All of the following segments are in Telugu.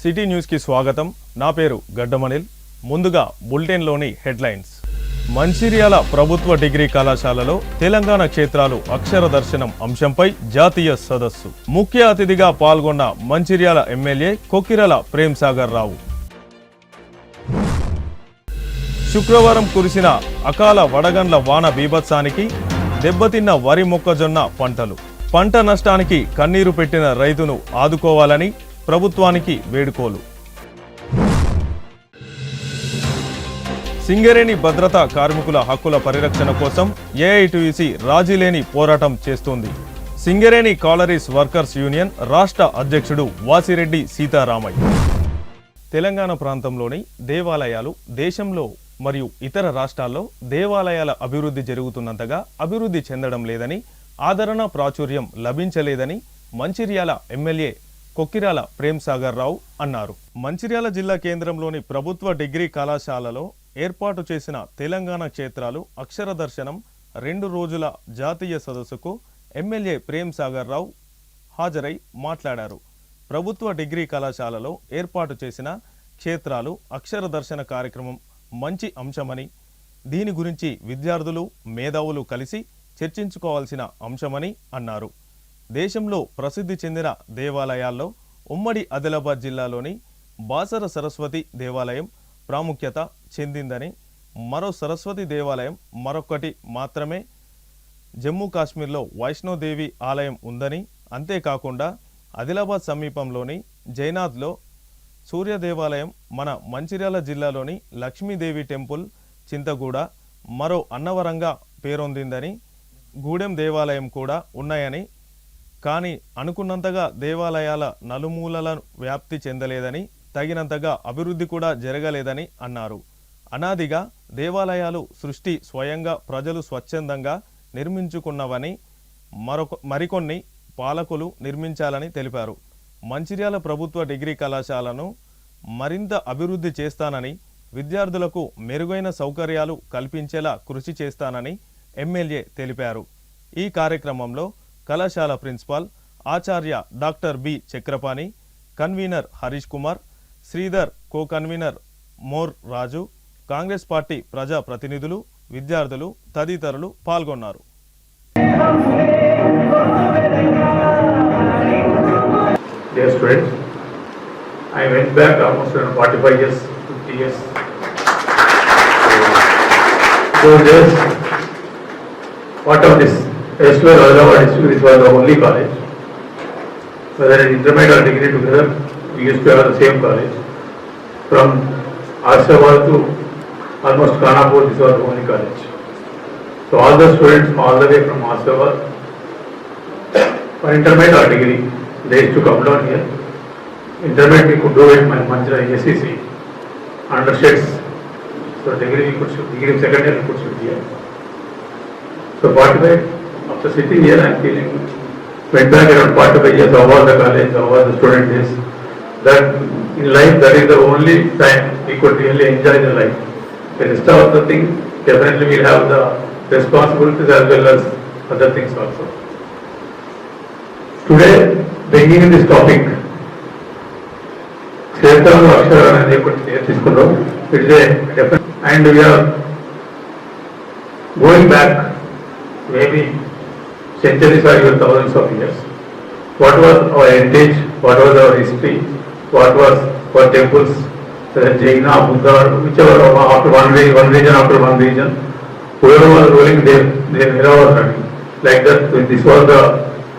సిటీ న్యూస్ కి స్వాగతం. నా పేరు గడ్డమనిల్. ముందుగా బులెటిన్ లోని హెడ్లైన్స్. మంచిర్యాల ప్రభుత్వ డిగ్రీ కళాశాలలో తెలంగాణ క్షేత్రాలు అక్షర దర్శనం అంశంపై జాతీయ సదస్సు. ముఖ్య అతిథిగా పాల్గొన్న మంచిర్యాల ఎమ్మెల్యే కొక్కిరాల ప్రేమ్ సాగర్ రావు. శుక్రవారం కురిసిన అకాల వడగండ్ల వాన బీభత్సానికి దెబ్బతిన్న వరి మొక్కజొన్న పంటలు. పంట నష్టానికి కన్నీరు పెట్టిన రైతును ఆదుకోవాలని ప్రభుత్వానికి వేడుకోలు. సింగరేణి భద్రతా కార్మికుల హక్కుల పరిరక్షణ కోసం ఏఐటీయూసీ రాజీలేని పోరాటం చేస్తోంది. సింగరేణి కాలరీస్ వర్కర్స్ యూనియన్ రాష్ట్ర అధ్యక్షుడు వాసిరెడ్డి సీతారామయ్య. తెలంగాణ ప్రాంతంలోని దేవాలయాలు దేశంలో మరియు ఇతర రాష్ట్రాల్లో దేవాలయాల అభివృద్ధి జరుగుతున్నంతగా అభివృద్ధి చెందడం లేదని, ఆదరణ ప్రాచుర్యం లభించలేదని మంచిర్యాల ఎమ్మెల్యే కొక్కిరాల ప్రేమ్ సాగర్ రావు అన్నారు. మంచిర్యాల జిల్లా కేంద్రంలోని ప్రభుత్వ డిగ్రీ కళాశాలలో ఏర్పాటు చేసిన తెలంగాణ క్షేత్రాలు అక్షర దర్శనం 2 రోజుల జాతీయ సదస్సుకు ఎమ్మెల్యే ప్రేమ్ సాగర్ రావు హాజరై మాట్లాడారు. ప్రభుత్వ డిగ్రీ కళాశాలలో ఏర్పాటు చేసిన క్షేత్రాలు అక్షర దర్శన కార్యక్రమం మంచి అంశమని, దీని గురించి విద్యార్థులు మేధావులు కలిసి చర్చించుకోవాల్సిన అంశమని అన్నారు. దేశంలో ప్రసిద్ధి చెందిన దేవాలయాల్లో ఉమ్మడి ఆదిలాబాద్ జిల్లాలోని బాసర సరస్వతి దేవాలయం ప్రాముఖ్యత చెందిందని, మరో సరస్వతి దేవాలయం మరొకటి మాత్రమే జమ్మూ కాశ్మీర్లో వైష్ణోదేవి ఆలయం ఉందని, అంతేకాకుండా ఆదిలాబాద్ సమీపంలోని జైనాథ్లో సూర్య దేవాలయం, మన మంచిర్యాల జిల్లాలోని లక్ష్మీదేవి టెంపుల్ చింతగూడ మరో అన్నవరంగా పేరొందిందని, గూడెం దేవాలయం కూడా ఉన్నాయని, కానీ అనుకున్నంతగా దేవాలయాల నలుమూలలను వ్యాప్తి చెందలేదని, తగినంతగా అభివృద్ధి కూడా జరగలేదని అన్నారు. అనాదిగా దేవాలయాలు సృష్టి స్వయంగా ప్రజలు స్వచ్ఛందంగా నిర్మించుకున్నవని, మరికొన్ని పాలకులు నిర్మించాలని తెలిపారు. మంచిర్యాల ప్రభుత్వ డిగ్రీ కళాశాలను మరింత అభివృద్ధి చేస్తానని, విద్యార్థులకు మెరుగైన సౌకర్యాలు కల్పించేలా కృషి చేస్తానని ఎమ్మెల్యే తెలిపారు. ఈ కార్యక్రమంలో కళాశాల ప్రిన్సిపాల్ ఆచార్య doctor B Chakrapani, convener Harish Kumar, Sridhar, co convener మోర్ రాజు, కాంగ్రెస్ పార్టీ ప్రజా ప్రతినిధులు, విద్యార్థులు తదితరులు పాల్గొన్నారు. Dear students, I went back almost 45 years, 50 years. Those days, part of this Westwell Adilabad district, which was the only college, whether in intermediate or degree together, we used to have the same college. From Ashabad to almost Khanapur, this was the only college. So all the students all the way from Ashabad for intermediate or degree, they used to come down here. Intermediate we could do it in Manchira SEC under sheds. So degree we could shoot, degree second year we could shoot here. So 45, after sitting here I am feeling, went back around 45 years, how was the college, how was the student days. That in life, that is the only time we could really enjoy the life. The rest of the thing, definitely we will have the responsibilities as well as other things also. Today, bringing in this topic, క్షేత్రాలు అక్షరాలు అనేది ఒకటి తీసుకున్నాం. It's a definite and we're going back maybe centuries or even thousands of years. What was our heritage? What was our history? What was our temples? Jaina, Buddha, whichever after one region after one region, whoever was ruling, their era was running. Like that, this was the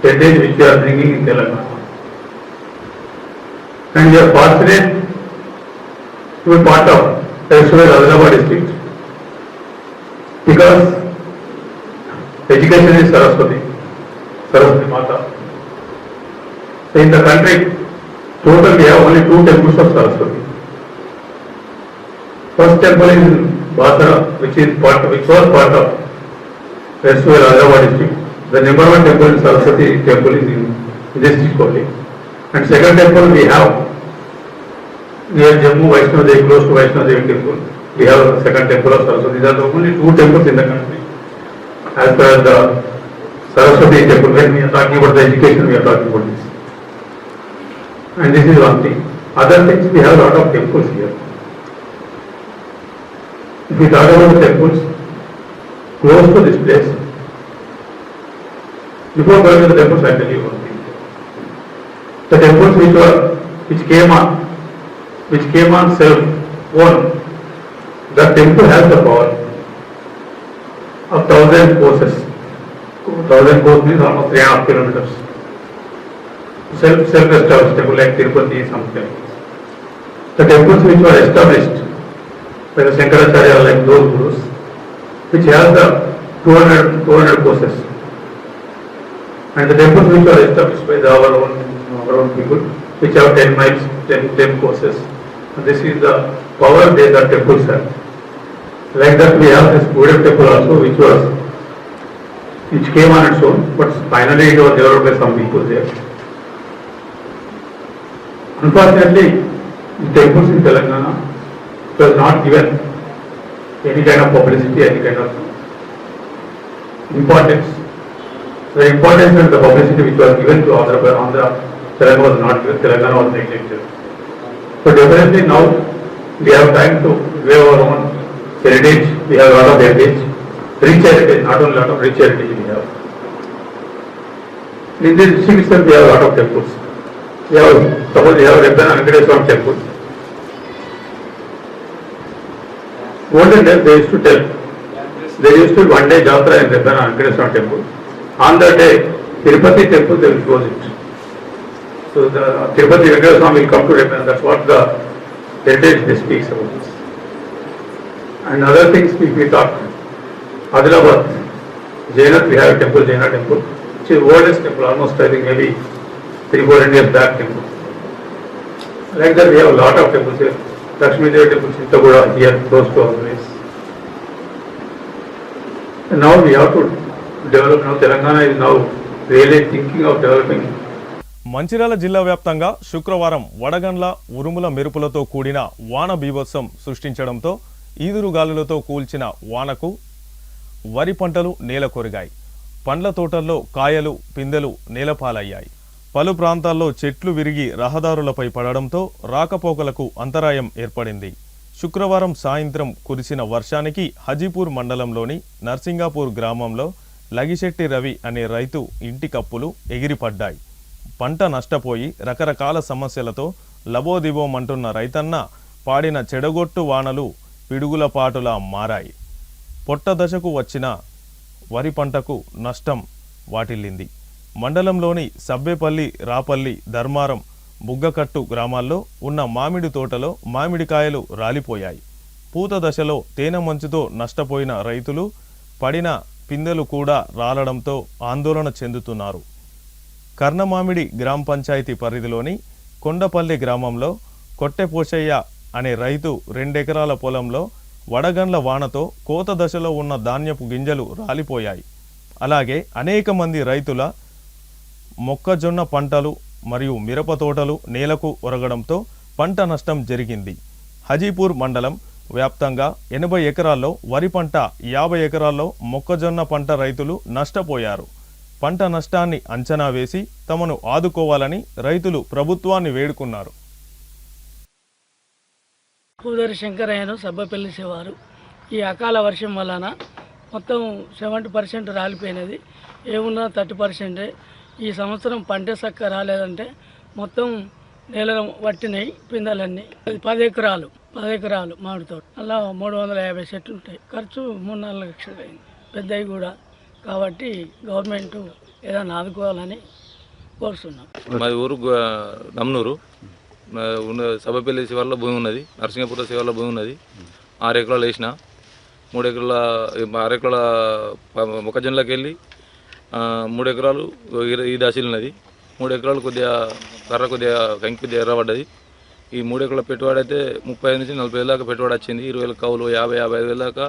heritage which we are bringing in Telangana. And we are fortunate to be part of Westwell Adilabad district because education is Saraswati Mata. So in the country, total we have only 2 temples of Saraswati. First temple is in Basara, which was part of Westwell Adilabad district. The number 1 temple in Saraswati temple is in this district only. And second temple we have near Jammu, Vaishnodevi, close to Vaishnodevi temple. We have the second temple of Saraswati. These are the only 2 temples in the country. As per the Saraswati temple, when we are talking about the education, we are talking about this. And this is one thing. Other things, we have a lot of temples here. If we talk about the temples close to this place, before going to the temples, I tell you one thing. The temples which came on self-own, the temple has the power of 1,000 courses. 1,000 course means almost 3.5 kilometers. Self-established temple like Tirupati, some temples. The temples which were established by the Shankaracharya, like those gurus, which have the 200 courses. And the temples which are established by our own people, which have 10 miles, 10 courses. And this is the power that the temples have. Like that, we have this Buddha temple also, which came on its own, but finally it was developed by some people there. Unfortunately, the temples in Telangana was not given any kind of publicity, any kind of importance. The importance and the publicity which was given to Andhra, Telangana was not given, Telangana was neglected. So definitely now we have time to wear our own heritage, we have a lot of heritage, rich heritage, not only a lot of rich heritage we have. In this district itself we have a lot of temples. Suppose we have Rebbana Venkateswara temple. Olden days they used to tell, there used to be one day Jatra in Rebbana Venkateswara temple. On that day, Tirupati temple they will close it. So the Tirupati Venkateswara will come to Rebbana, that's what the heritage they speaks about. And other things if we talk, Adilabad, Jaina, we have a temple, Jaina temple, which is the oldest temple, almost I think maybe 300-400 years back temple. Like that we have a lot of temples here. Lakshmi Devi temple, Chittagoda here, close to our place. And now we have to develop, now Telangana is now really thinking of developing. Mancherial జిల్లా వ్యాప్తంగా శుక్రవారం వడగండ్ల ఉరుముల మెరుపులతో కూడిన వాన బీభత్సం సృష్టించడంతో ఈదురుగాలులతో కూల్చిన వానకు వరి పంటలు నేలకొరిగాయి. పండ్ల తోటల్లో కాయలు పిందెలు నేలపాలయ్యాయి. పలు ప్రాంతాల్లో చెట్లు విరిగి రహదారులపై పడడంతో రాకపోకలకు అంతరాయం ఏర్పడింది. శుక్రవారం సాయంత్రం కురిసిన వర్షానికి హజీపూర్ మండలంలోని నర్సింగాపూర్ గ్రామంలో లగిశెట్టి రవి అనే రైతు ఇంటి కప్పులు ఎగిరిపడ్డాయి. పంట నష్టపోయి రకరకాల సమస్యలతో లబోదిబోమంటున్న రైతన్న పాడిన చెడగొట్టు వానలు పిడుగులపాటులా మారాయి. పొట్ట దశకు వచ్చిన వరి పంటకు నష్టం వాటిల్లింది. మండలంలోని సబ్బేపల్లి, రాపల్లి, ధర్మారం, బుగ్గకట్టు గ్రామాల్లో ఉన్న మామిడి తోటలో మామిడికాయలు రాలిపోయాయి. పూత దశలో తేనె మంచుతో నష్టపోయిన రైతులు పడిన పిందెలు కూడా రాలడంతో ఆందోళన చెందుతున్నారు. కర్ణమామిడి గ్రామ పంచాయతీ పరిధిలోని కొండపల్లి గ్రామంలో కొట్టెపోషయ్య అనే రైతు 2 ఎకరాల పొలంలో వడగండ్ల వానతో కోత దశలో ఉన్న ధాన్యపు గింజలు రాలిపోయాయి. అలాగే అనేక మంది రైతుల మొక్కజొన్న పంటలు మరియు మిరప తోటలు నేలకు ఒరగడంతో పంట నష్టం జరిగింది. హజీపూర్ మండలం వ్యాప్తంగా 80 ఎకరాల్లో వరి పంట, 50 ఎకరాల్లో మొక్కజొన్న పంట రైతులు నష్టపోయారు. పంట నష్టాన్ని అంచనా వేసి తమను ఆదుకోవాలని రైతులు ప్రభుత్వాన్ని వేడుకున్నారు. కూదరి శంకరయ్యను సబ్బపల్లి శివారు. ఈ అకాల వర్షం వలన మొత్తం 70% రాలిపోయినది, ఏమున్నా 30%. ఈ సంవత్సరం పంట చక్క రాలేదంటే మొత్తం నేలను పట్టినాయి పిందెలన్నీ. 10 ఎకరాలు మామిడి తోట, అలా 350 చెట్లు ఉంటాయి. ఖర్చు 3-4 లక్షలు అయింది, పెద్దవి కూడా. కాబట్టి గవర్నమెంట్ ఏదైనా ఆదుకోవాలని కోరుతున్నాం. మాది ఊరు నమ్నూరు, సభపల్లి శివార్లో భూమి ఉన్నది, నరసింగపుర శివార్లో భూమి ఉన్నది. 6 ఎకరాలు వేసిన, 6 ఎకరాల మొక్కజొన్నలోకి వెళ్ళి 3 ఎకరాలు ఈ దాసీలు ఉన్నది. 3 ఎకరాలు కొద్దిగా కంకి కొద్దిగా ఎర్రబడ్డది. ఈ 3 ఎకరాల పెట్టుబడి అయితే 35 నుంచి 40 వేల దాకా పెట్టుబడి వచ్చింది. 20 వేల కవులు 50-55 వేల దాకా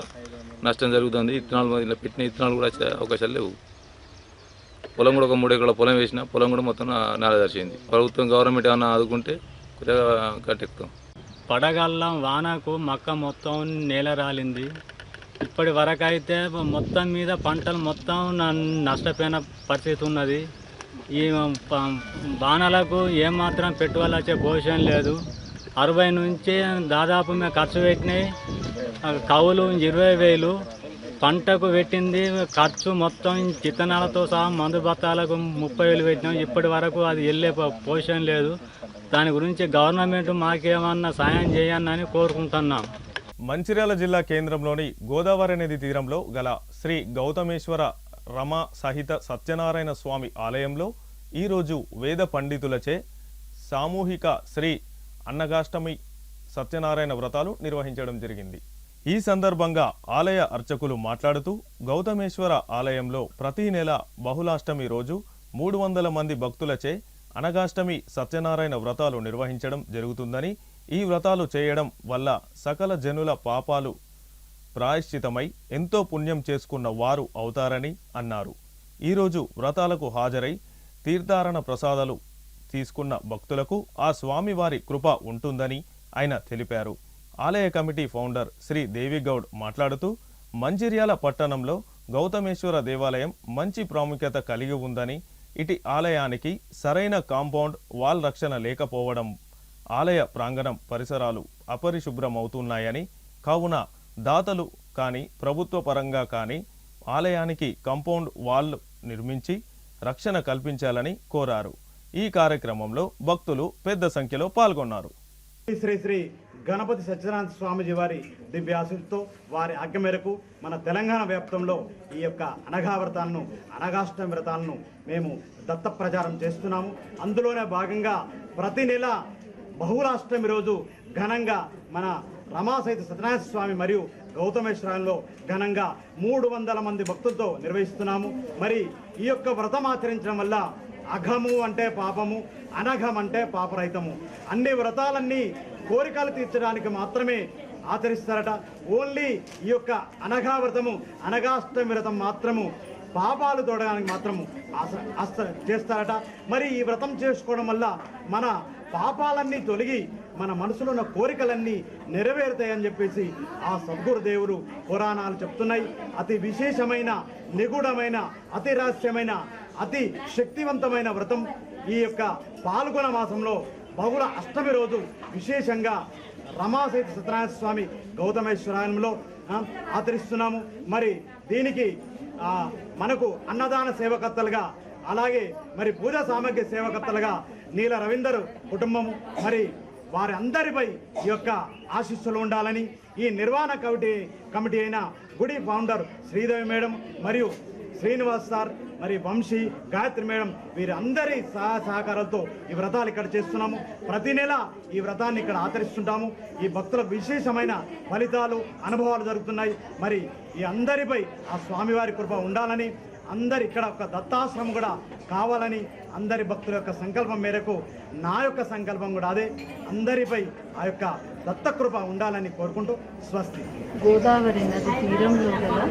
నష్టం జరుగుతుంది. ఇత్తనాలు పెట్టిన ఇత్తనాలు కూడా వచ్చే అవకాశాలు లేవు. పొలం కూడా ఒక 3 ఎకరాల పొలం వేసిన, పొలం కూడా మొత్తం నేల దర్శింది. ప్రభుత్వం గవర్నమెంట్ ఏమైనా ఆదుకుంటే కొద్దిగా కట్టెక్కుతాం. పడగల్లం వానకు మక్క మొత్తం నేల రాలింది. ఇప్పటి వరకు అయితే మొత్తం మీద పంటలు మొత్తం నష్టపోయిన పరిస్థితి ఉన్నది. ఈ వానలకు ఏమాత్రం పెట్టుబడి వచ్చే భవిష్యం లేదు. 60 నుంచి దాదాపు మేము ఖర్చు పెట్టినాయి కవులు 20,000, పంటకు పెట్టింది ఖర్చు మొత్తం విత్తనాలతో సహా మందు బత్తాలకు 30,000 పెట్టినాం. ఇప్పటి వరకు అది వెళ్ళే పొజిషన్ లేదు. దాని గురించి గవర్నమెంట్ మాకేమన్నా సాయం చేయాలని కోరుకుంటున్నాం. మంచిర్యాల జిల్లా కేంద్రంలోని గోదావరి నది తీరంలో గల శ్రీ గౌతమేశ్వర రమ సహిత సత్యనారాయణ స్వామి ఆలయంలో ఈరోజు వేద పండితులచే సామూహిక శ్రీ అన్నగాష్టమి సత్యనారాయణ వ్రతాలు నిర్వహించడం జరిగింది. ఈ సందర్భంగా ఆలయ అర్చకులు మాట్లాడుతూ గౌతమేశ్వర ఆలయంలో ప్రతి నెల బహుళాష్టమి రోజు 300 మంది భక్తులచే అనగాష్టమి సత్యనారాయణ వ్రతాలు నిర్వహించడం జరుగుతుందని, ఈ వ్రతాలు చేయడం వల్ల సకల జనుల పాపాలు ప్రాయశ్చితమై ఎంతో పుణ్యం చేసుకున్న వారు అవుతారని అన్నారు. ఈరోజు వ్రతాలకు హాజరై తీర్థారణ ప్రసాదాలు తీసుకున్న భక్తులకు ఆ స్వామివారి కృప ఉంటుందని ఆయన తెలిపారు. ఆలయ కమిటీ ఫౌండర్ శ్రీ దేవిగౌడ్ మాట్లాడుతూ మంచిర్యాల పట్టణంలో గౌతమేశ్వర దేవాలయం మంచి ప్రాముఖ్యత కలిగి ఉందని, ఇటు ఆలయానికి సరైన కాంపౌండ్ వాల్ రక్షణ లేకపోవడం ఆలయ ప్రాంగణం పరిసరాలు అపరిశుభ్రమవుతున్నాయని, కావున దాతలు కానీ ప్రభుత్వ పరంగా కానీ ఆలయానికి కాంపౌండ్ వాల్ నిర్మించి రక్షణ కల్పించాలని కోరారు. ఈ కార్యక్రమంలో భక్తులు పెద్ద సంఖ్యలో పాల్గొన్నారు. శ్రీ శ్రీ గణపతి సత్యనారాయణ స్వామిజీ వారి దివ్యాశీస్సుతో వారి ఆజ్ఞ మేరకు మన తెలంగాణ వ్యాప్తంలో ఈ యొక్క అనగా వ్రతాలను, అనగాష్టమి వ్రతాలను మేము దత్త ప్రచారం చేస్తున్నాము. అందులోనే భాగంగా ప్రతి నెల బహుళాష్టమి రోజు ఘనంగా మన రమాసహిత సత్యనారాయణ స్వామి మరియు గౌతమేశ్వరంలో ఘనంగా 300 మంది భక్తులతో నిర్వహిస్తున్నాము. మరి ఈ యొక్క వ్రతం ఆచరించడం వల్ల అఘము అంటే పాపము, అనఘం అంటే పాపరహితము. అన్ని వ్రతాలన్నీ కోరికలు తీర్చడానికి మాత్రమే ఆచరిస్తారట. ఓన్లీ ఈ యొక్క అనఘా వ్రతము, అనగాష్టమి వ్రతం మాత్రము పాపాలు తోడడానికి మాత్రము చేస్తారట. మరి ఈ వ్రతం చేసుకోవడం వల్ల మన పాపాలన్నీ తొలగి మన మనసులో ఉన్న కోరికలన్నీ నెరవేరుతాయని చెప్పేసి ఆ సద్గురుదేవులు పురాణాలు చెప్తున్నాయి. అతి విశేషమైన, నిగూఢమైన, అతి రహస్యమైన, అతి శక్తివంతమైన వ్రతం ఈ యొక్క పాల్గొన మాసంలో బహుళ అష్టమి రోజు విశేషంగా రమాసహిత సత్యనారాయణ స్వామి గౌతమేశ్వరాలయంలో ఆచరిస్తున్నాము. మరి దీనికి మనకు అన్నదాన సేవకర్తలుగా, అలాగే మరి పూజా సామగ్రి సేవకర్తలుగా నీల రవీందర్ కుటుంబము, మరి వారి అందరిపై ఈ యొక్క ఆశీస్సులు ఉండాలని ఈ నిర్వహణ కమిటీ అయిన గుడి ఫౌండర్ శ్రీదేవి మేడం మరియు శ్రీనివాస్ సార్, మరి వంశీ, గాయత్రి మేడం, వీరందరి సహకారాలతో ఈ వ్రతాలు ఇక్కడ చేస్తున్నాము. ప్రతి నెల ఈ వ్రతాన్ని ఇక్కడ ఆచరిస్తుంటాము. ఈ భక్తులకు విశేషమైన ఫలితాలు, అనుభవాలు జరుగుతున్నాయి. మరి ఈ అందరిపై ఆ స్వామివారి కృప ఉండాలని, అందరి ఇక్కడ ఒక దత్తాశ్రమం కూడా కావాలని అందరి భక్తుల యొక్క సంకల్పం మేరకు నా యొక్క సంకల్పం కూడా అదే, అందరిపై ఆ యొక్క దత్తకృప ఉండాలని కోరుకుంటూ స్వస్తి. గోదావరి నది తీరంలో గల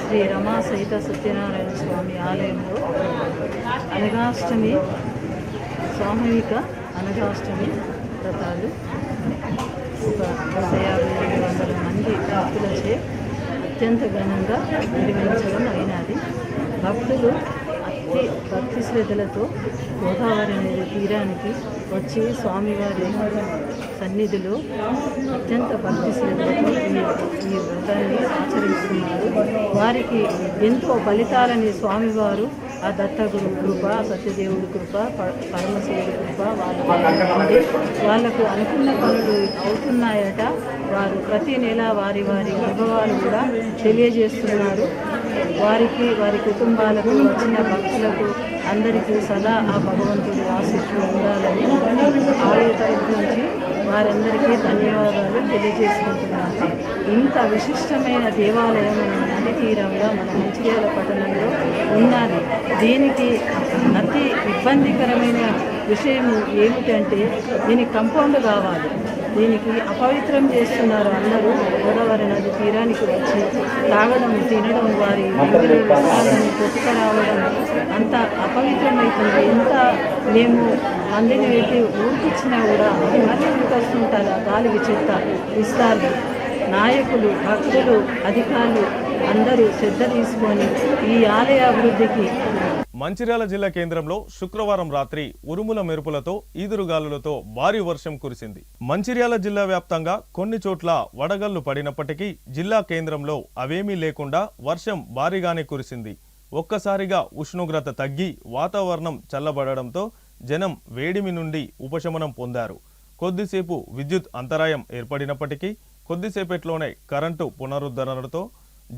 శ్రీ రమా సహిత సత్యనారాయణ స్వామి ఆలయంలో అనగాష్టమి, సామూహిక అనగాష్టమి వ్రతాలు ఒక 150-200 మంది భక్తులచే అత్యంత ఘనంగా నిర్వహించడం అయినది. భక్తులు అతి భక్తి శ్రద్ధలతో గోదావరి నది తీరానికి వచ్చి స్వామివారి సన్నిధిలో అత్యంత భక్తి శ్రద్ధలతో ఈ వ్రతాన్ని ఆచరిస్తున్నారు. వారికి ఎంతో ఫలితాలని స్వామివారు ఆ దత్తగురు కృప, సత్యదేవుడి కృప, పరమశివుడి కృప వాళ్ళకు అనుకున్న పనులు అవుతున్నాయట. వారు ప్రతి నెల వారి అనుభవాలు కూడా తెలియజేస్తున్నారు. వారికి, వారి కుటుంబాలకు, వచ్చిన భక్తులకు అందరికీ సదా ఆ భగవంతుడి ఆశీస్సులు ఉండాలని ఆలయ తరఫు నుంచి వారందరికీ ధన్యవాదాలు తెలియజేసుకుంటున్నాను. ఇంత విశిష్టమైన దేవాలయం నది తీరంగా మన మంచిర్యాల పట్టణంలో ఉన్నది. దీనికి అతి ఇబ్బందికరమైన విషయం ఏమిటంటే దీనికి కాంపౌండ్ కావాలి. దీనికి అపవిత్రం చేస్తున్నారు అందరూ. గోదావరి నది తీరానికి వచ్చి తాగడం, తినడం, వారి విగ్రహాలను కొట్టుకురావడం అంత అపవిత్రమవుతుంది. ఎంత మేము మందిని పెట్టి ఊరికిచ్చినా కూడా అది మళ్ళీ ఊరికొస్తుంటారు. ఆ గాలికి చెత్త ఇస్తారు. నాయకులు, భక్తులు, అధికారులు అందరూ శ్రద్ధ తీసుకొని ఈ ఆలయ అభివృద్ధికి మంచిర్యాల జిల్లా కేంద్రంలో శుక్రవారం రాత్రి ఉరుముల మెరుపులతో ఈదురుగాలులతో భారీ వర్షం కురిసింది. మంచిర్యాల జిల్లా వ్యాప్తంగా కొన్ని చోట్ల వడగళ్లు పడినప్పటికీ జిల్లా కేంద్రంలో అవేమీ లేకుండా వర్షం భారీగానే కురిసింది. ఒక్కసారిగా ఉష్ణోగ్రత తగ్గి వాతావరణం చల్లబడడంతో జనం వేడిమి నుండి ఉపశమనం పొందారు. కొద్దిసేపు విద్యుత్ అంతరాయం ఏర్పడినప్పటికీ కొద్దిసేపట్లోనే కరెంటు పునరుద్ధరణతో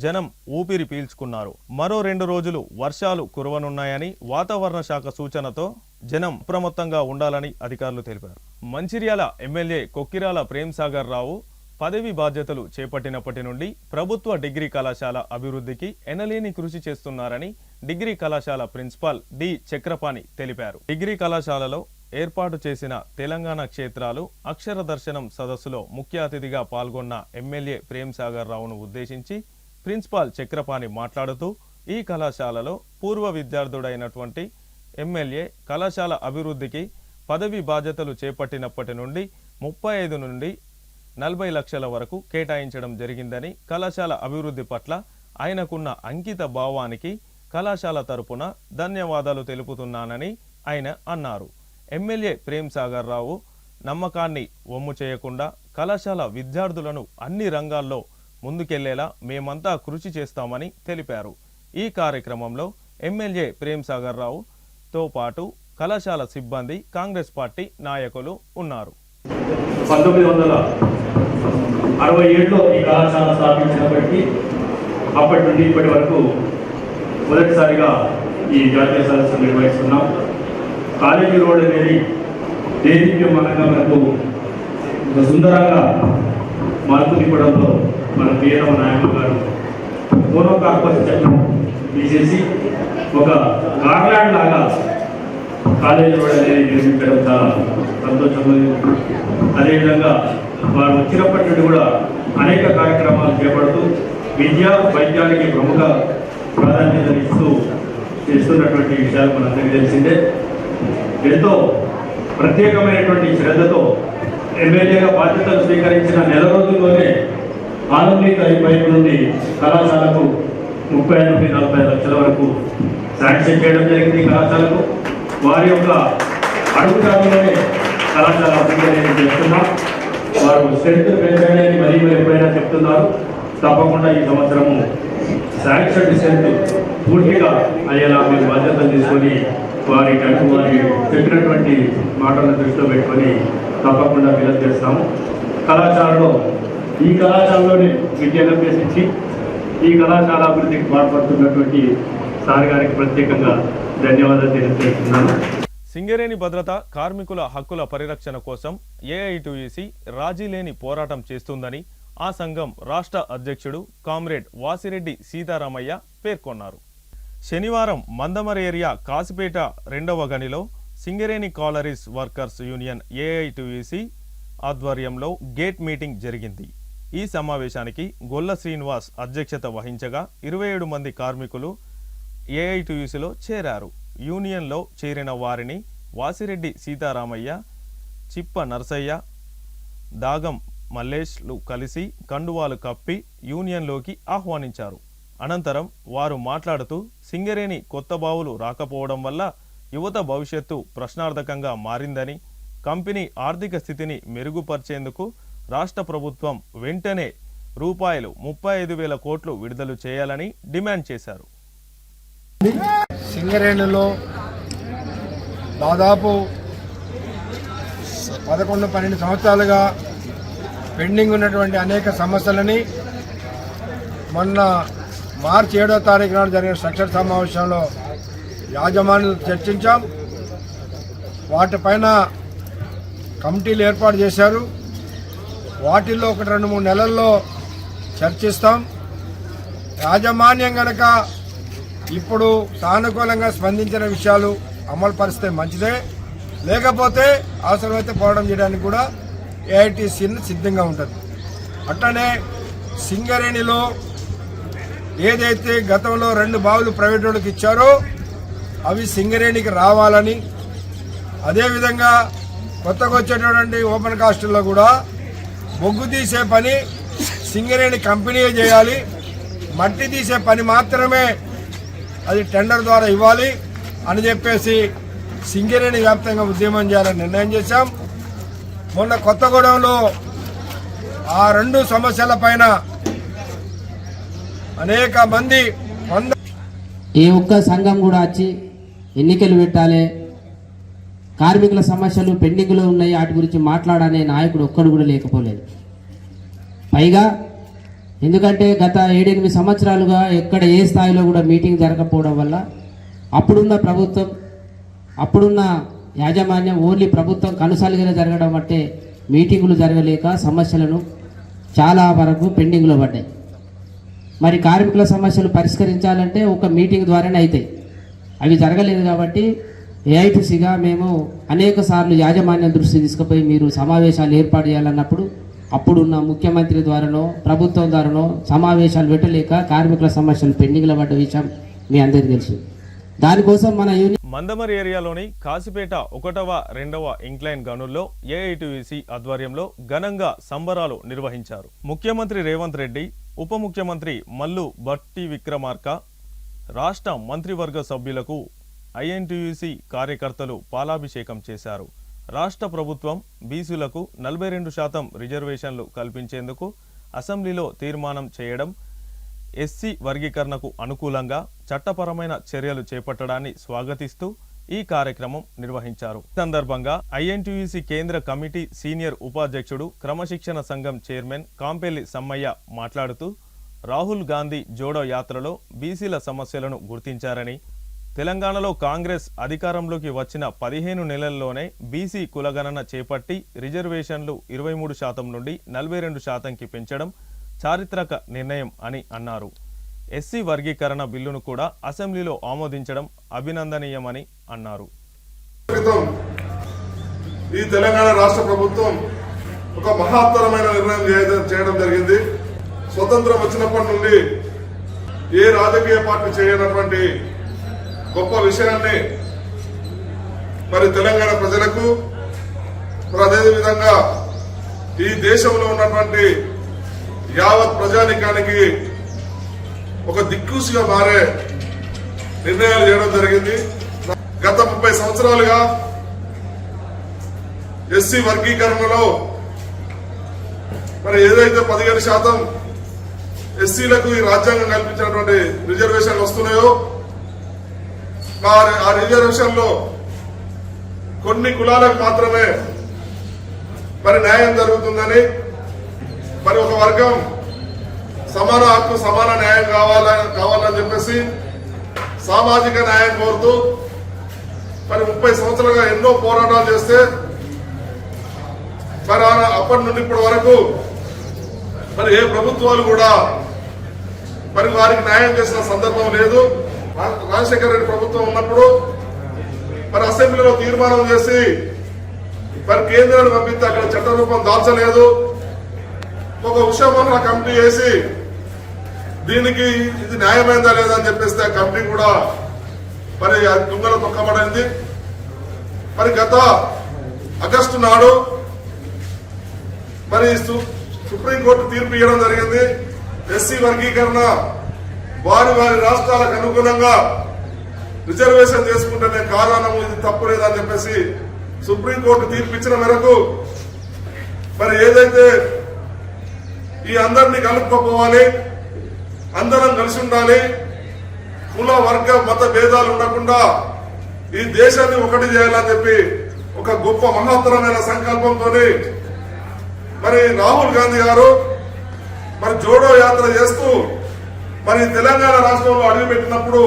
జనం ఊపిరి పీల్చుకున్నారు. మరో 2 రోజులు వర్షాలు కురవనున్నాయని వాతావరణ శాఖ సూచనతో జనం అప్రమత్తంగా ఉండాలని అధికారులు తెలిపారు. మంచిర్యాల ఎమ్మెల్యే కొక్కిరాల ప్రేమ్సాగర్ రావు పదవి బాధ్యతలు చేపట్టినప్పటి నుండి ప్రభుత్వ డిగ్రీ కళాశాల అభివృద్ధికి ఎనలేని కృషి చేస్తున్నారని డిగ్రీ కళాశాల ప్రిన్సిపాల్ డి చక్రపాణి తెలిపారు. డిగ్రీ కళాశాలలో ఏర్పాటు చేసిన తెలంగాణ క్షేత్రాలు అక్షర దర్శనం సదస్సులో ముఖ్య అతిథిగా పాల్గొన్న ఎమ్మెల్యే ప్రేమ్సాగర్ రావును ఉద్దేశించి ప్రిన్సిపాల్ చక్రపాణి మాట్లాడుతూ ఈ కళాశాలలో పూర్వ విద్యార్థుడైనటువంటి ఎమ్మెల్యే కళాశాల అభివృద్ధికి పదవి బాధ్యతలు చేపట్టినప్పటి నుండి 35 నుండి 40 లక్షల వరకు కేటాయించడం జరిగిందని, కళాశాల అభివృద్ధి పట్ల ఆయనకున్న అంకిత భావానికి కళాశాల తరపున ధన్యవాదాలు తెలుపుతున్నానని ఆయన అన్నారు. ఎమ్మెల్యే ప్రేమ్సాగర్ రావు నమ్మకాన్ని వమ్ము చేయకుండా కళాశాల విద్యార్థులను అన్ని రంగాల్లో ముందుకెళ్లేలా మేమంతా కృషి చేస్తామని తెలిపారు. ఈ కార్యక్రమంలో ఎమ్మెల్యే ప్రేమ్సాగర్ రావుతో పాటు కళాశాల సిబ్బంది, కాంగ్రెస్ పార్టీ నాయకులు ఉన్నారు. 1967లో ఈ కళాశాల స్థాపించినప్పటికీ అప్పటి నుండి ఇప్పటి వరకు మొదటిసారిగా ఈ జాతీయ సదస్సు నిర్వహిస్తున్నాం. కాలేజీ రోడ్ అనేది దేదీప్యమానంగా మనకు సుందరంగా మార్పు తిప్పడంలో మన ప్రియతమ నాయకులు గారు పూర్వకార్పస్ చట్టం తీసేసి ఒక గార్లాండ్ లాగా కాలేజీ రోడ్ అనేది నిర్మించడం చాలా సంతోషంగా. అదేవిధంగా వారు వచ్చినప్పటి నుండి కూడా అనేక కార్యక్రమాలు చేపడుతూ విద్యా వైద్యానికి ప్రముఖ ప్రాధాన్యత ఇస్తూ చేస్తున్నటువంటి విషయాలు మనందరికీ తెలిసిందే. ఎంతో ప్రత్యేకమైనటువంటి శ్రద్ధతో ఎమ్మెల్యేగా బాధ్యతలు స్వీకరించిన నెల రోజుల్లోనే ఆధునిక వైపు నుండి కళాశాలకు 35 నుండి 40 లక్షల వరకు శాంక్షన్ చేయడం జరిగింది. కళాశాలకు వారి యొక్క అడుగుజాడలోనే కళాశాల అభివృద్ధి అనేది చేస్తున్నాం. వారు స్ట్రెంత్ పెంచడానికి మరీ ఎప్పుడైనా చెప్తున్నారు. తప్పకుండా ఈ సంవత్సరము శాంక్షన్ స్ట్రెంత్ పూర్తిగా అయ్యేలా మీరు బాధ్యతలు తీసుకొని వారి చెప్పినటువంటి మాటలను దృష్టిలో పెట్టుకొని తప్పకుండా ఫిలప్ చేస్తాము. కళాశాలలో ఈ కళాశాలలోనే విద్యను అభ్యసించి ఈ కళాశాల అభివృద్ధికి పాల్పడుతున్నటువంటి సార్ గారికి ప్రత్యేకంగా ధన్యవాదాలు తెలియజేస్తున్నాను. సింగరేణి భద్రత, కార్మికుల హక్కుల పరిరక్షణ కోసం ఏఐటీయూసీ రాజీలేని పోరాటం చేస్తుందని ఆ సంఘం రాష్ట్ర అధ్యక్షుడు కామ్రేడ్ వాసిరెడ్డి సీతారామయ్య పేర్కొన్నారు. శనివారం మందమరి ఏరియా కాసిపేట 2వ గనిలో Singareni collieries workers union AITUC ఆధ్వర్యంలో గేట్ మీటింగ్ జరిగింది. ఈ సమావేశానికి గొల్ల శ్రీనివాస్ అధ్యక్షత వహించగా 27 మంది కార్మికులు ఏఐటీయూసీలో చేరారు. యూనియన్లో చేరిన వారిని వాసిరెడ్డి సీతారామయ్య, చిప్ప నర్సయ్య, దాగం మల్లేష్లు కలిసి కండువాలు కప్పి యూనియన్లోకి ఆహ్వానించారు. అనంతరం వారు మాట్లాడుతూ సింగరేణి కొత్త బావులు రాకపోవడం వల్ల యువత భవిష్యత్తు ప్రశ్నార్థకంగా మారిందని, కంపెనీ ఆర్థిక స్థితిని మెరుగుపరిచేందుకు రాష్ట్ర ప్రభుత్వం వెంటనే రూపాయలు 35,000 కోట్లు విడుదల చేయాలని డిమాండ్ చేశారు. సింగరేణిలో దాదాపు 11-12 సంవత్సరాలుగా పెండింగ్ ఉన్నటువంటి అనేక సమస్యలని మొన్న మార్చి 7వ తారీఖు నాడు జరిగిన స్ట్రక్చర్ సమావేశంలో యాజమాన్యులు చర్చించాం. వాటిపైన కమిటీలు ఏర్పాటు చేశారు. వాటిల్లో 1-2-3 నెలల్లో చర్చిస్తాం. యాజమాన్యం కనుక ఇప్పుడు సానుకూలంగా స్పందించిన విషయాలు అమలు పరిస్తే మంచిదే, లేకపోతే అవసరమైతే పోరాటం చేయడానికి కూడా ఏఐటీసీ సిద్ధంగా ఉంటుంది. అట్లనే సింగరేణిలో ఏదైతే గతంలో 2 బావులు ప్రైవేట్ వాళ్ళకి ఇచ్చారో అవి సింగరేణికి రావాలని, అదేవిధంగా కొత్తగా వచ్చేటటువంటి ఓపెన్ కాస్టుల్లో కూడా బొగ్గు తీసే పని సింగరేణి కంపెనీయే చేయాలి, మట్టి తీసే పని మాత్రమే అది టెండర్ ద్వారా ఇవ్వాలి. అని చెప్పేసి సింగరేణి వ్యాప్తంగా ఉద్యమం చేయాలని నిర్ణయం చేశాం. మొన్న కొత్తగూడెంలో ఆ 2 సమస్యల పైన అనేక మంది ఏ ఒక్క సంఘం కూడా వచ్చి ఎన్నికలు పెట్టాలి, కార్మికుల సమస్యలు పెండింగ్లో ఉన్నాయి వాటి గురించి మాట్లాడనే నాయకుడు ఒక్కడు కూడా లేకపోలేదు. పైగా ఎందుకంటే గత 7-8 సంవత్సరాలుగా ఎక్కడ ఏ స్థాయిలో కూడా మీటింగ్ జరగకపోవడం వల్ల అప్పుడున్న ప్రభుత్వం అప్పుడున్న యాజమాన్యం ఓన్లీ ప్రభుత్వం కనుసలిగా జరగడం బట్టే మీటింగులు జరగలేక సమస్యలను చాలా వరకు పెండింగ్లో పడ్డాయి. మరి కార్మికుల సమస్యలు పరిష్కరించాలంటే ఒక మీటింగ్ ద్వారానే అవుతాయి. అవి జరగలేదు కాబట్టి ఏఐటీసీగా మేము అనేక సార్లు యాజమాన్యం దృష్టి తీసుకుపోయి మీరు సమావేశాలు ఏర్పాటు చేయాలన్నప్పుడు అప్పుడున్న ముఖ్యమంత్రి ద్వారానో ప్రభుత్వం ద్వారానో సమావేశాలు పెట్టలేక కార్మికుల సమస్యలు పెండింగ్లో పడ్డ విషయం మీ అందరికీ తెలుసు. దానికోసం మన మందమరి ఏరియాలోని కాసిపేట 1వ 2వ ఇంక్లైన్ గనుల్లో ఏఐటీయూసీ ఆధ్వర్యంలో ఘనంగా సంబరాలు నిర్వహించారు. ముఖ్యమంత్రి రేవంత్ రెడ్డి, ఉప ముఖ్యమంత్రి మల్లు భట్టి విక్రమార్క, రాష్ట్ర మంత్రివర్గ సభ్యులకు ఐఎన్టీయూసీ కార్యకర్తలు పాలాభిషేకం చేశారు. రాష్ట్ర ప్రభుత్వం బీసీలకు 42% రిజర్వేషన్లు కల్పించేందుకు అసెంబ్లీలో తీర్మానం చేయడం, ఎస్సీ వర్గీకరణకు అనుకూలంగా చట్టపరమైన చర్యలు చేపట్టడాన్ని స్వాగతిస్తూ ఈ కార్యక్రమం నిర్వహించారు. ఈ సందర్భంగా ఐఎన్టీయూసీ కేంద్ర కమిటీ సీనియర్ ఉపాధ్యక్షుడు, క్రమశిక్షణ సంఘం చైర్మన్ కాంపెల్లి సమ్మయ్య మాట్లాడుతూ రాహుల్ గాంధీ జోడో యాత్రలో బీసీల సమస్యలను గుర్తించారని, తెలంగాణలో కాంగ్రెస్ అధికారంలోకి వచ్చిన 15 నెలల్లోనే బీసీ కులగణన చేపట్టి రిజర్వేషన్లు 23% నుండి 42%కి పెంచడం చారిత్రక నిర్ణయం అని అన్నారు. ఎస్సీ వర్గీకరణ బిల్లును కూడా అసెంబ్లీలో ఆమోదించడం అభినందనీయమని అన్నారు. ఈ తెలంగాణ రాష్ట్ర ప్రభుత్వం ఒక మహత్తరమైన నిర్ణయం చేయడం జరిగింది. స్వతంత్రం వచ్చినప్పటి నుండి ఏ రాజకీయ పార్టీ చేయనటువంటి గొప్ప విషయాన్ని మరి తెలంగాణ ప్రజలకు, అదేవిధంగా ఈ దేశంలో ఉన్నటువంటి యావత్ ప్రజానికానికి ఒక దిక్కుసిగా మారే నిర్ణయాలు చేయడం జరిగింది. గత 30 సంవత్సరాలుగా ఎస్సీ వర్గీకరణలో మరి ఏదైతే 15% ఎస్సీలకు ఈ రాజ్యాంగం కల్పించినటువంటి రిజర్వేషన్లు వస్తున్నాయో ఆ రిజర్వేషన్లో కొన్ని కులాలకు మాత్రమే మరి న్యాయం జరుగుతుందని, మరి ఒక వర్గం సమాన హక్కు సమాన న్యాయం కావాలని చెప్పేసి సామాజిక న్యాయం కోరుతూ మరి 30 సంవత్సరాలుగా ఎన్నో పోరాటాలు చేస్తే మరి అప్పటి నుండి ఇప్పటి వరకు మరి ఏ ప్రభుత్వాలు కూడా మరి వారికి న్యాయం చేసిన సందర్భం లేదు. రాజశేఖర రెడ్డి ప్రభుత్వం ఉన్నప్పుడు మరి అసెంబ్లీలో తీర్మానం చేసి మరి కేంద్రాన్ని పంపిస్తే అక్కడ చట్టరూపం దాల్చలేదు. ఒక ఉషామోహన కమిటీ వేసి దీనికి ఇది న్యాయమైందా లేదా అని చెప్పేస్తే ఆ కమిటీ కూడా మరి తుంగలో తొక్కబడింది. మరి గత ఆగస్టు నాడు మరి సుప్రీంకోర్టు తీర్పు ఇవ్వడం జరిగింది. ఎస్సీ వర్గీకరణ వారి రాష్ట్రాలకు అనుగుణంగా రిజర్వేషన్ చేసుకుంటేనే కారణము, ఇది తప్పు లేదని చెప్పేసి సుప్రీంకోర్టు తీర్పు ఇచ్చిన మేరకు మరి ఏదైతే ఈ అందరినీ కలుపుకోవాలి, అందరం కలిసి ఉండాలి, కుల వర్గ మత భేదాలు ఉండకుండా ఈ దేశాన్ని ఒకటి చేయాలని చెప్పి ఒక గొప్ప మహత్తరమైన సంకల్పంతో మరి రాహుల్ గాంధీ గారు మరి జోడో యాత్ర చేస్తూ మరి తెలంగాణ రాష్ట్రంలో అడుగుపెట్టినప్పుడు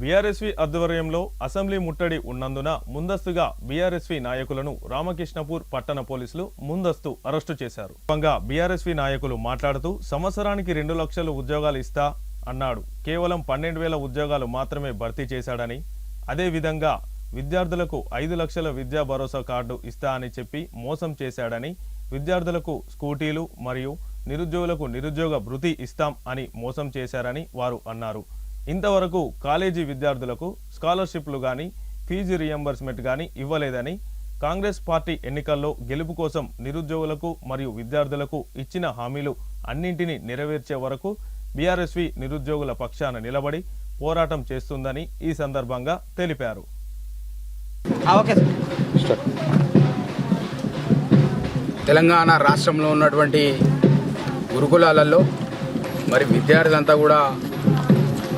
బీఆర్ఎస్వీ ఆధ్వర్యంలో అసెంబ్లీ ముట్టడి ఉన్నందున ముందస్తుగా బీఆర్ఎస్వీ నాయకులను రామకృష్ణపూర్ పట్టణ పోలీసులు ముందస్తు అరెస్టు చేశారు. బీఆర్ఎస్వీ నాయకులు మాట్లాడుతూ సంవత్సరానికి 2 లక్షల ఉద్యోగాలు ఇస్తా అన్నాడు, కేవలం 12,000 ఉద్యోగాలు మాత్రమే భర్తీ చేశాడని, అదేవిధంగా విద్యార్థులకు 5 లక్షల విద్యా భరోసా కార్డు ఇస్తా అని చెప్పి మోసం చేశాడని, విద్యార్థులకు స్కూటీలు మరియు నిరుద్యోగులకు నిరుద్యోగ భృతి ఇస్తాం అని మోసం చేశారని వారు అన్నారు. ఇంతవరకు కాలేజీ విద్యార్థులకు స్కాలర్షిప్లు గాని ఫీజు రియంబర్స్మెంట్ గాని ఇవ్వలేదని, కాంగ్రెస్ పార్టీ ఎన్నికల్లో గెలుపు కోసం నిరుద్యోగులకు మరియు విద్యార్థులకు ఇచ్చిన హామీలు అన్నింటినీ నెరవేర్చే వరకు బీఆర్ఎస్వీ నిరుద్యోగుల పక్షాన నిలబడి పోరాటం చేస్తుందని ఈ సందర్భంగా తెలిపారు. తెలంగాణ రాష్ట్రంలో ఉన్నటువంటి గురుకులాలలో మరి విద్యార్థులంతా కూడా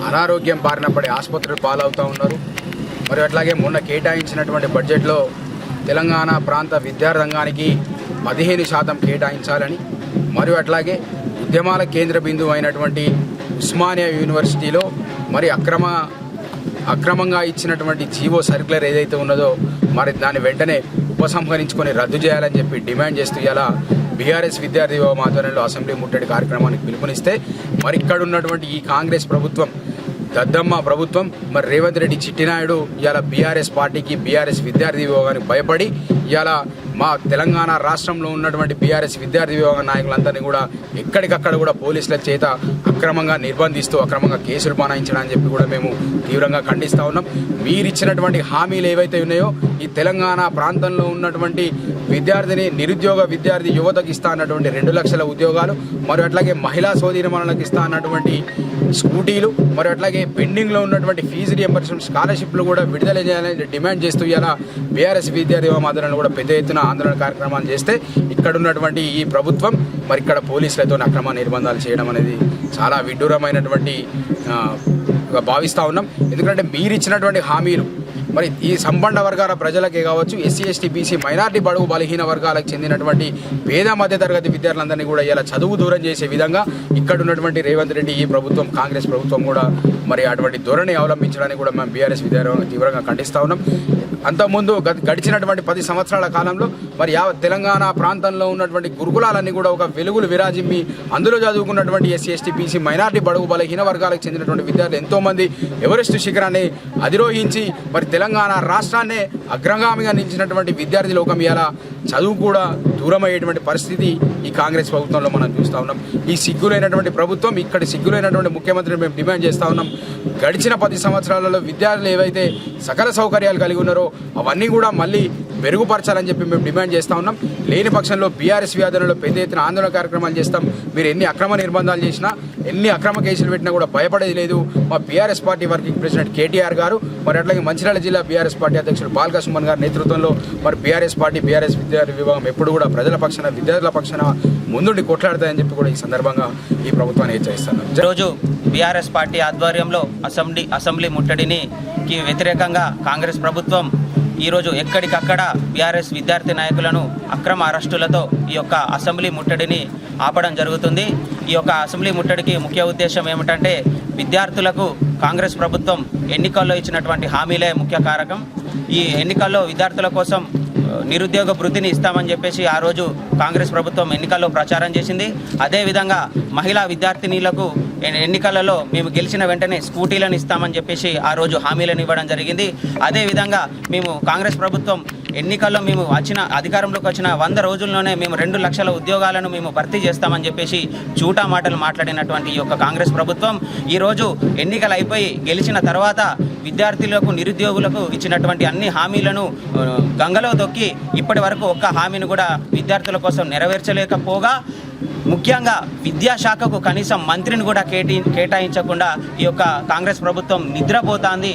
అనారోగ్యం బారిన పడి ఆసుపత్రులు పాలవుతూ ఉన్నారు. మరి అట్లాగే మొన్న కేటాయించినటువంటి బడ్జెట్లో తెలంగాణ ప్రాంత విద్యారంగానికి 15% కేటాయించాలని, మరియు అట్లాగే ఉద్యమాల కేంద్ర బిందువు అయినటువంటి ఉస్మానియా యూనివర్సిటీలో మరి అక్రమంగా ఇచ్చినటువంటి జీవో సర్క్యులర్ ఏదైతే ఉన్నదో మరి దాన్ని వెంటనే ఉపసంహరించుకొని రద్దు చేయాలని చెప్పి డిమాండ్ చేస్తూ ఇలా బీఆర్ఎస్ విద్యార్థి విభాగం ఆధ్వర్యంలో అసెంబ్లీ ముట్టడి కార్యక్రమానికి పిలుపునిస్తే మరి ఇక్కడ ఉన్నటువంటి ఈ కాంగ్రెస్ ప్రభుత్వం, దద్దమ్మ ప్రభుత్వం, మరి రేవంత్ రెడ్డి చిట్టినాయుడు ఇలా బీఆర్ఎస్ పార్టీకి, బీఆర్ఎస్ విద్యార్థి విభాగానికి భయపడి ఇలా మా తెలంగాణ రాష్ట్రంలో ఉన్నటువంటి బీఆర్ఎస్ విద్యార్థి విభాగ నాయకులందరినీ కూడా ఎక్కడికక్కడ కూడా పోలీసుల చేత అక్రమంగా నిర్బంధిస్తూ అక్రమంగా కేసులు బనాయించడం అని చెప్పి కూడా మేము తీవ్రంగా ఖండిస్తూ ఉన్నాం. మీరిచ్చినటువంటి హామీలు ఏవైతే ఉన్నాయో ఈ తెలంగాణ ప్రాంతంలో ఉన్నటువంటి నిరుద్యోగ విద్యార్థి యువతకు ఇస్తా అన్నటువంటి 2 లక్షల ఉద్యోగాలు, మరియు అట్లాగే మహిళా సోదరీమణులకు ఇస్తా అన్నటువంటి స్కూటీలు, మరియు అట్లాగే పెండింగ్లో ఉన్నటువంటి ఫీజు రియంబర్స్మెంట్ స్కాలర్షిప్లు కూడా విడుదల చేయాలని డిమాండ్ చేస్తూ ఇలా బీఆర్ఎస్ విద్యార్థి విభాగం ఆధ్వర్యంలో కూడా పెద్ద ఎత్తున ఆందోళన కార్యక్రమాలు చేస్తే ఇక్కడ ఉన్నటువంటి ఈ ప్రభుత్వం మరి ఇక్కడ పోలీసులతో అక్రమ నిర్బంధాలు చేయడం అనేది చాలా విడ్డూరమైనటువంటి భావిస్తూ ఉన్నాం. ఎందుకంటే మీరు ఇచ్చినటువంటి హామీలు మరి ఈ సంబంధ వర్గాల ప్రజలకే కావచ్చు, ఎస్సీ ఎస్టీ బీసీ మైనారిటీ బడుగు బలహీన వర్గాలకు చెందినటువంటి పేద మధ్య తరగతి విద్యార్థులందరినీ కూడా ఇలా చదువు దూరం చేసే విధంగా ఇక్కడ ఉన్నటువంటి రేవంత్ రెడ్డి ఈ ప్రభుత్వం, కాంగ్రెస్ ప్రభుత్వం కూడా మరి అటువంటి ధోరణి అవలంబించడానికి కూడా మేము బీఆర్ఎస్ విద్యార్థులను తీవ్రంగా ఖండిస్తూ ఉన్నాం. అంతకుముందు గడిచినటువంటి 10 సంవత్సరాల కాలంలో మరి తెలంగాణ ప్రాంతంలో ఉన్నటువంటి గురుకులాలన్నీ కూడా ఒక వెలుగులు విరాజిమ్మి అందులో చదువుకున్నటువంటి ఎస్సీ ఎస్టీ బీసీ మైనారిటీ బడుగు బలహీన వర్గాలకు చెందినటువంటి విద్యార్థులు ఎంతోమంది ఎవరెస్ట్ శిఖరాన్ని అధిరోహించి మరి తెలంగాణ రాష్ట్రాన్నే అగ్రగామిగా నిలిచినటువంటి విద్యార్థి లోకం ఇలా చదువు కూడా దూరం అయ్యేటువంటి పరిస్థితి ఈ కాంగ్రెస్ ప్రభుత్వంలో మనం చూస్తూ ఉన్నాం. ఈ సిగ్గులైనటువంటి ప్రభుత్వం, ఇక్కడ సిగ్గులైనటువంటి ముఖ్యమంత్రిని మేము డిమాండ్ చేస్తూ ఉన్నాం. గడిచిన 10 సంవత్సరాలలో విద్యార్థులు ఏవైతే సకల సౌకర్యాలు కలిగి ఉన్నారో అవన్నీ కూడా మళ్ళీ మెరుగుపరచాలని చెప్పి మేము డిమాండ్ చేస్తూ ఉన్నాం. లేని పక్షంలో బీఆర్ఎస్ వ్యాధులలో పెద్ద ఎత్తున ఆందోళన కార్యక్రమాలు చేస్తాం. మీరు ఎన్ని అక్రమ నిర్బంధాలు చేసినా, ఎన్ని అక్రమ కేసులు పెట్టినా కూడా భయపడేది లేదు. మా BRS party working president KTR గారు, మరి అట్లాగే మంచిర్యాల జిల్లా బీఆర్ఎస్ పార్టీ అధ్యక్షుడు బాల్క సుమన్ గారి నేతృత్వంలో మరి బీఆర్ఎస్ పార్టీ, బీఆర్ఎస్ విద్యార్థి విభాగం ఎప్పుడు కూడా ప్రజల పక్షాన, విద్యార్థుల పక్షాన ముందుండి కొట్లాడతాయని చెప్పి కూడా ఈ సందర్భంగా ఈ ప్రభుత్వాన్ని హెచ్చరిస్తాను. ఈరోజు బీఆర్ఎస్ పార్టీ ఆధ్వర్యంలో అసెంబ్లీ ముట్టడికి వ్యతిరేకంగా కాంగ్రెస్ ప్రభుత్వం ఈరోజు ఎక్కడికక్కడ బీఆర్ఎస్ విద్యార్థి నాయకులను అక్రమ అరెస్టులతో ఈ యొక్క అసెంబ్లీ ముట్టడిని ఆపడం జరుగుతుంది. ఈ యొక్క అసెంబ్లీ ముట్టడికి ముఖ్య ఉద్దేశం ఏమిటంటే విద్యార్థులకు కాంగ్రెస్ ప్రభుత్వం ఎన్నికల్లో ఇచ్చినటువంటి హామీలే ముఖ్య కారకం. ఈ ఎన్నికల్లో విద్యార్థుల కోసం నిరుద్యోగ భృతిని ఇస్తామని చెప్పేసి ఆ రోజు కాంగ్రెస్ ప్రభుత్వం ఎన్నికల్లో ప్రచారం చేసింది. అదేవిధంగా మహిళా విద్యార్థినీలకు ఎన్నికలలో మేము గెలిచిన వెంటనే స్కూటీలను ఇస్తామని చెప్పేసి ఆ రోజు హామీలను ఇవ్వడం జరిగింది. అదేవిధంగా మేము కాంగ్రెస్ ప్రభుత్వం ఎన్నికల్లో మేము అధికారంలోకి వచ్చిన 100 రోజుల్లోనే మేము 2 లక్షల ఉద్యోగాలను మేము భర్తీ చేస్తామని చెప్పేసి చూటా మాటలు మాట్లాడినటువంటి ఈ యొక్క కాంగ్రెస్ ప్రభుత్వం ఈరోజు ఎన్నికలు అయిపోయి గెలిచిన తర్వాత విద్యార్థులకు, నిరుద్యోగులకు ఇచ్చినటువంటి అన్ని హామీలను గంగలో తొక్కి ఇప్పటి వరకు ఒక్క హామీని కూడా విద్యార్థుల కోసం నెరవేర్చలేకపోగా, ముఖ్యంగా విద్యాశాఖకు కనీసం మంత్రిని కూడా కేటాయించకుండా ఈ యొక్క కాంగ్రెస్ ప్రభుత్వం నిద్రపోతాంది,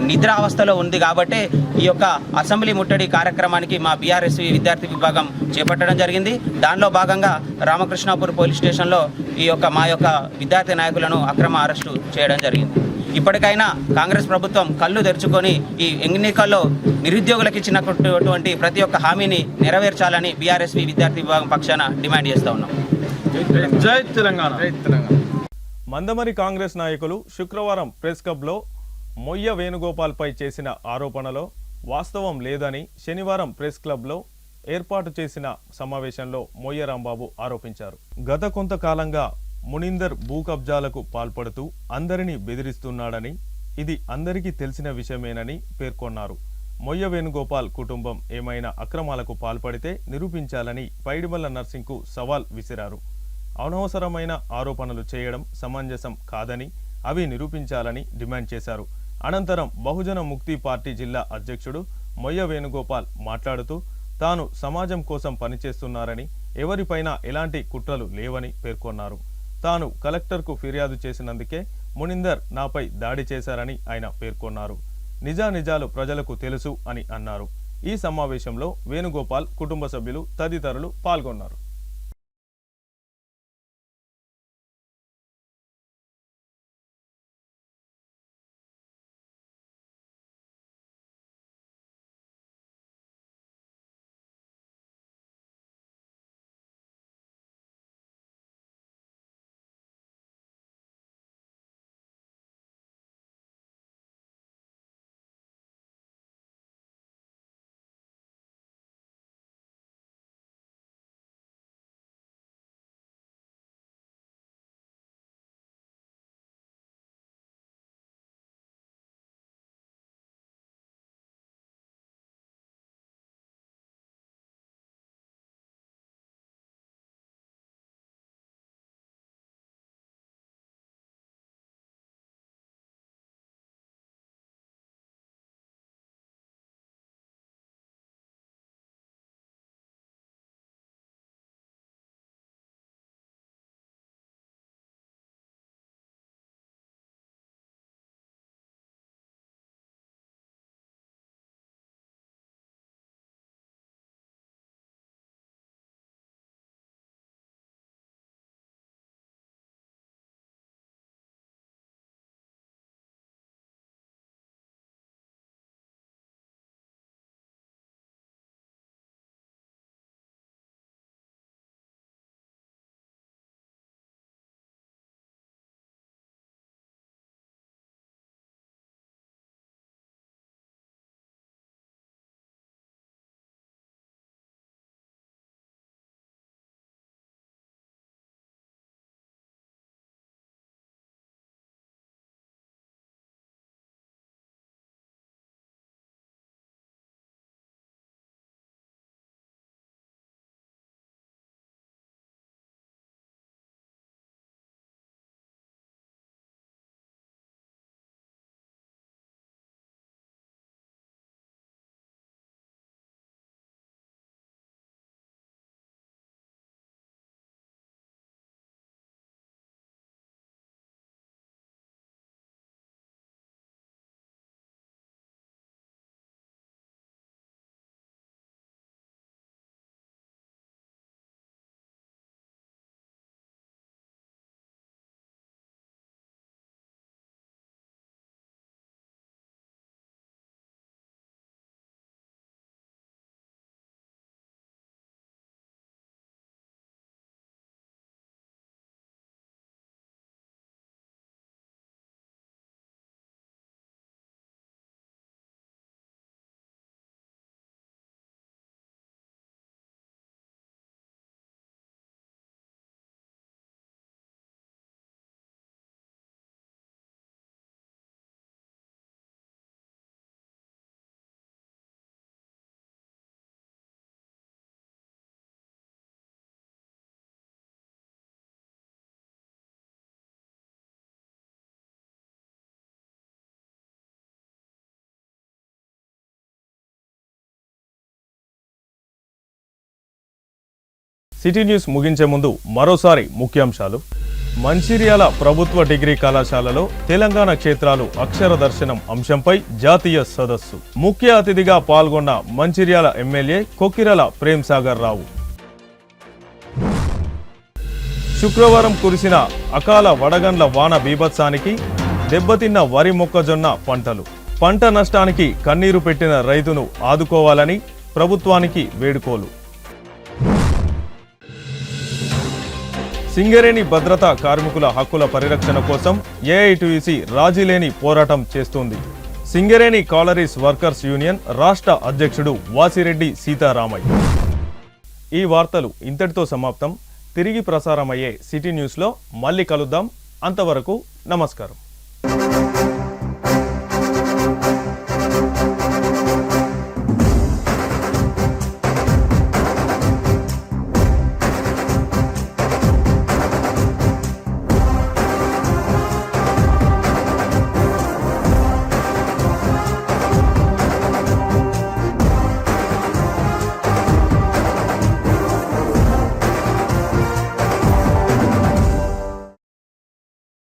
నిద్రావస్థలో ఉంది. కాబట్టి ఈ యొక్క అసెంబ్లీ ముట్టడి కార్యక్రమానికి మా బీఆర్ఎస్ విద్యార్థి విభాగం చేపట్టడం జరిగింది. దానిలో భాగంగా రామకృష్ణాపూర్ పోలీస్ స్టేషన్లో మా యొక్క విద్యార్థి నాయకులను అక్రమ అరెస్టు చేయడం జరిగింది. ఇప్పటికైనా కాంగ్రెస్ ప్రభుత్వం కళ్ళు తెరుచుకొని ఈ ఎన్నికల్లో నిరుద్యోగులకు ఇచ్చినటువంటి ప్రతి ఒక్క హామీని నెరవేర్చాలని బీఆర్ఎస్ విద్యార్థి విభాగం పక్షాన డిమాండ్ చేస్తూ ఉన్నాం. జై తెలంగాణ. మందమరి కాంగ్రెస్ నాయకులు శుక్రవారం ప్రెస్ క్లబ్లో మొయ్య వేణుగోపాల్పై చేసిన ఆరోపణలో వాస్తవం లేదని శనివారం ప్రెస్ క్లబ్లో ఏర్పాటు చేసిన సమావేశంలో మొయ్య రాంబాబు ఆరోపించారు. గత కొంతకాలంగా మునిందర్ భూ కబ్జాలకు పాల్పడుతూ అందరినీ బెదిరిస్తున్నాడని, ఇది అందరికీ తెలిసిన విషయమేనని పేర్కొన్నారు. మొయ్య వేణుగోపాల్ కుటుంబం ఏమైనా అక్రమాలకు పాల్పడితే నిరూపించాలని పైడిమల్ల నర్సింగ్కు సవాల్ విసిరారు. అనవసరమైన ఆరోపణలు చేయడం సమంజసం కాదని, అవి నిరూపించాలని డిమాండ్ చేశారు. అనంతరం బహుజన ముక్తి పార్టీ జిల్లా అధ్యక్షుడు మొయ్య వేణుగోపాల్ మాట్లాడుతూ తాను సమాజం కోసం పనిచేస్తున్నారని, ఎవరిపైనా ఎలాంటి కుట్రలు లేవని పేర్కొన్నారు. తాను కలెక్టర్కు ఫిర్యాదు చేసినందుకే మునిందర్ నాపై దాడి చేశారని ఆయన పేర్కొన్నారు. నిజానిజాలు ప్రజలకు తెలుసు అని అన్నారు. ఈ సమావేశంలో వేణుగోపాల్ కుటుంబ సభ్యులు తదితరులు పాల్గొన్నారు. సిటీ న్యూస్ ముగించే ముందు మరోసారి ముఖ్యాంశాలు. మంచిర్యాల ప్రభుత్వ డిగ్రీ కళాశాలలో తెలంగాణ క్షేత్రాలు అక్షర దర్శనం అంశంపై జాతీయ సదస్సు. ముఖ్య అతిథిగా పాల్గొన్న మంచిర్యాల ఎమ్మెల్యే కొక్కిరల ప్రేమ్ సాగర్ రావు. శుక్రవారం కురిసిన అకాల వడగండ్ల వాన బీభత్సానికి దెబ్బతిన్న వరి మొక్కజొన్న పంటలు. పంట నష్టానికి కన్నీరు పెట్టిన రైతును ఆదుకోవాలని ప్రభుత్వానికి వేడుకోలు. సింగరేణి భద్రతా కార్మికుల హక్కుల పరిరక్షణ కోసం ఏఐటీయూసీ రాజీలేని పోరాటం చేస్తుంది. సింగరేణి కాలరీస్ వర్కర్స్ యూనియన్ రాష్ట్ర అధ్యక్షుడు వాసిరెడ్డి సీతారామయ్య. ఈ వార్తలు ఇంతటితో సమాప్తం. తిరిగి ప్రసారమయ్యే సిటీ న్యూస్లో మళ్ళీ కలుద్దాం. అంతవరకు నమస్కారం.